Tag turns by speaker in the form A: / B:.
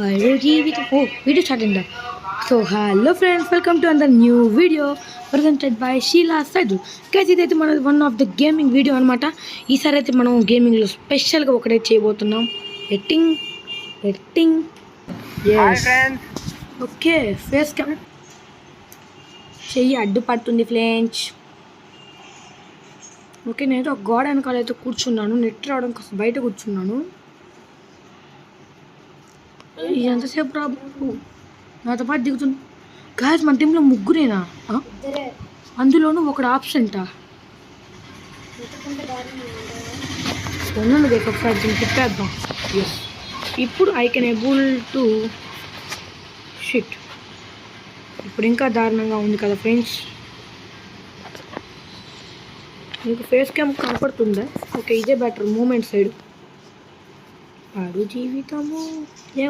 A: Hello జీవితం video start అయిందా. So hello friends, welcome to అందర్ new video presented by Sheela Saidu. Guys, ఇదైతే మన one of the gaming video అనమాట. ఈసారి అయితే మనం గేమింగ్లో స్పెషల్గా ఒకటే చేయబోతున్నాం, ఎట్టింగ్. ఓకే, ఫేస్ క్యామ్ చెయ్యి అడ్డుపడుతుంది ఫ్రెండ్స్. ఓకే, నేనైతే ఒక గోడ వెనకాల అయితే కూర్చున్నాను, నెట్ రావడం కోసం బయట కూర్చున్నాను. ఎంతసేపు రా బాబు, నాతో పాటు దిగుతుంది. గాయస్, మన టీంలో ముగ్గురేనా? అందులోనూ ఒకడు ఆబ్సెంటా? ఉన్నది ఒకసారి దీన్ని తిప్పేద్దాం. ఎస్, ఇప్పుడు I can able to shit. ఇప్పుడు ఇంకా దారుణంగా ఉంది కదా ఫ్రెండ్స్. మీకు ఫేస్ క్యామ్ కనపడుతుందా? ఓకే, ఇదే బెటర్ మూమెంట్ సైడ్. ఆడు జీవితము